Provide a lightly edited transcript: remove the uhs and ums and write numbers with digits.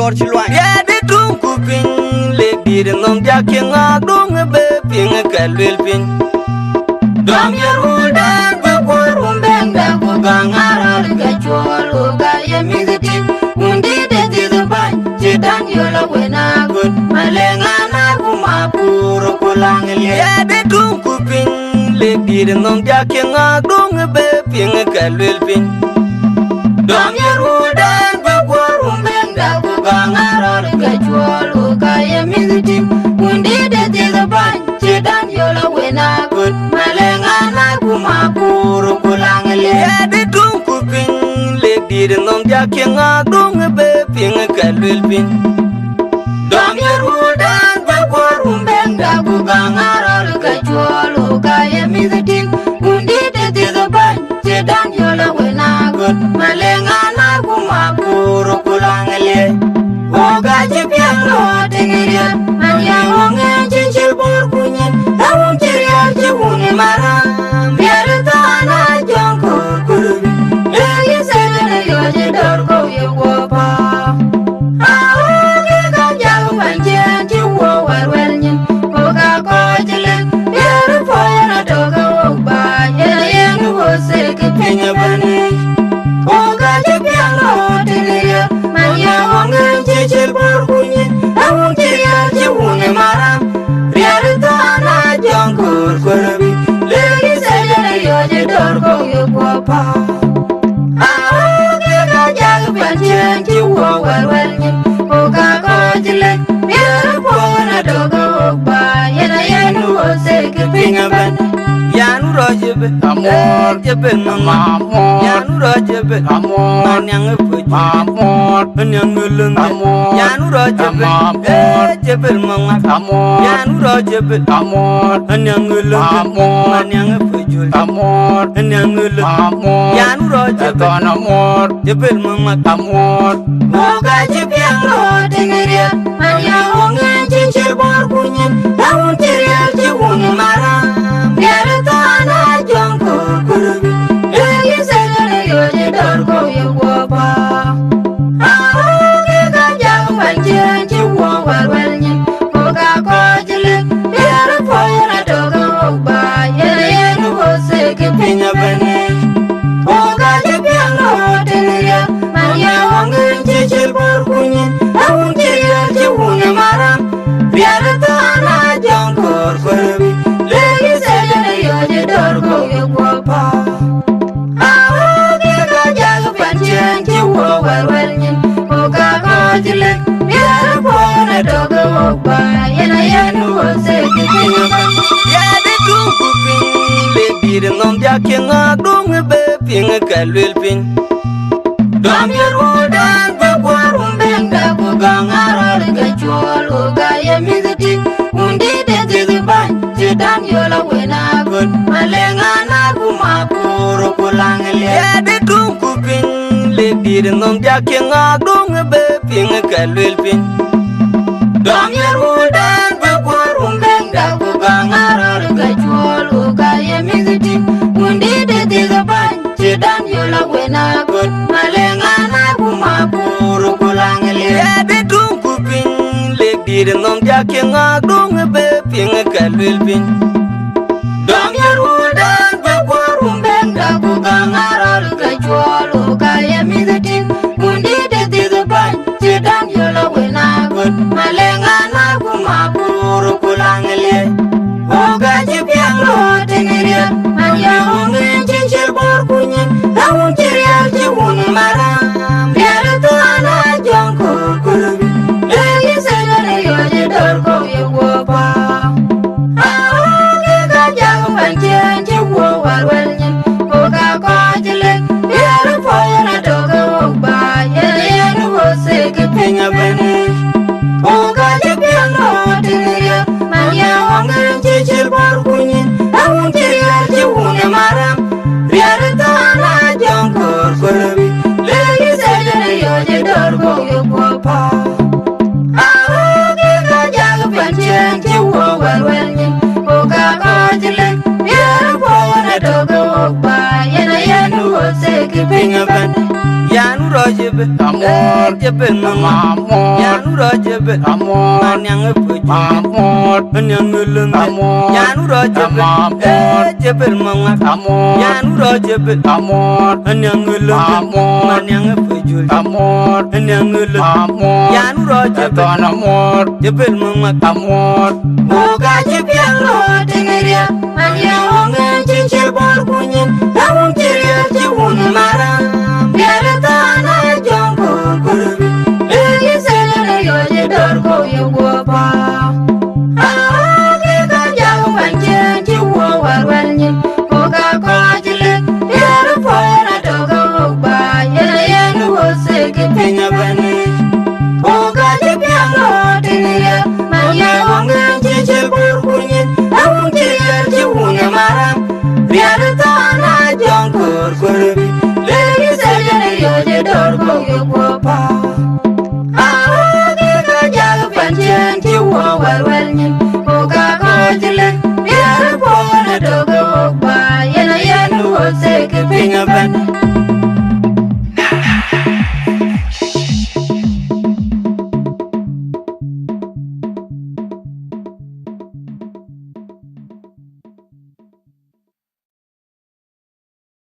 torch loin. Ya de dum kupin le bir nom ja kinga dung be ping kalwil pin. Dom yerudan be korum benga ku gangara ga cholo ga yemiziti. Undi de de ban jidan yola wena good malenga na kumapuro kulangle. Ya de dum kupin le bir nom ja kinga dung be ping kalwil pin. Dom yerudan be korum benga ku gangara ga cholo ga yemiziti. Undi de de ban jidan yola wena good malenga na kumapuro kulangle. Ya de dum kupin le bir nom ja kinga dung be ping kalwil pin. Dom yerudan be korum benga ku gangara ga cholo ga yemiziti. Undi de de ban jidan yola wena good malenga na kumapuro kulangle. Oga jipiano tingiria manya wonge jinchil bor kunyen awun chiria jiwuni mara biar tana jongko kurubi lagi sedene yoje dorko yewopa awoge kanjang panjen jiwo warwelnyen oga kojile biar foyana toga wogba yena wose kipinya bani oga jipiano tingiria manya wonge jinchil bor kunyen awun chiria jiwuni mara biar tana jongko kurubi lagi sedene yoje dorko yewopa awoge kanjang panjen jiwo warwelnyen oga kojile biar foyana toga wogba yena wose kipinya bani Yanu rojebe, amor, jebe amor. Yanu rojebe, amor, anyang puji, amor, anyang lung, amor. Yanu rojebe, amor, jebe mama, amor. Yanu rojebe, amor, anyang lung, amor, anyang puji, amor, anyang lung, amor. Yanu rojebe, amor, jebe mama, amor. Moga jebe amor, tingiria, anyang wonge jinchil bor kunyen, awun chiria jiwuni mara. Biar tana jongko kurubi lagi sedene yoje dorko yewopa awoge kanjang panjen jiwo warwelnyen oga kojile biar foyana toga wogba yena wose kipinya bani oga jipiano tingiria manya wonge jinchil bor kunyen awun chiria jiwuni mara biar tana jongko kurubi lagi sedene yoje dorko yewopa awoge kanjang panjen jiwo warwelnyen oga kojile biar foyana toga wogba yena wose kipinya bani ya de dum kupin le bir nom ja kinga dung be ping kalwil pin dom yerudan be korum benga ku gangara ga cholo ga yemiziti undi de de ban jidan yola wena good malenga na kumapuro kulangle ya de dum kupin le bir nom ja kinga dung be ping kalwil pin dom yerudan be korum benga ku gangara ga cholo ga yemiziti undi de ban jidan yola wena good malenga na kumapuro kulangle ya de dum kupin le bir nom ja kinga dung be ping kalwil pin dom yerudan be korum benga ku gangara ga cholo ga yemiziti undi de ban jidan yola wena good malenga na kumapuro kulangle oga jipiano tingiria manya wonge jinchil bor kunyen awun chiria jiwuni mara biar tana jongko kurubi lagi sedene yoje dorko yewopa awoge kanjang panjen jiwo warwelnyen oga kojile biar foyana toga wogba yena wose kipinya bani oga jipiano tingiria manya wonge jinchil bor kunyen awun chiria jiwuni mara biar tana jongko kurubi lagi sedene yoje dorko yewopa awoge kanjang panjen jiwo warwelnyen oga kojile biar foyana toga wogba yena wose kipinya bani yanu rojebe jebe amor jebe mama amor yanu ro jebe amor anyang fuju amor anyang lung amor yanu ro jebe amor jebe mama amor yanu ro jebe amor anyang lung amor anyang fuju amor anyang lung amor yanu ro jebe don amor jebe mama amor Oga jipiang lo tingiria anya wonga chichir bor kunyin awun kiria jiwun mara biara tana jongo kurbi legi selere yoje dor ko yugo pa aage ka jaw wanje jiwo warwalnyin oga ko jile biara fora doga ogba yana yanu wose ke pinya bani oga jipiang lo tingiria anya wonga chichir bor kunyin awun kiria jiwun mara biara tana jongo kurbi legi selere yoje dor ko yugo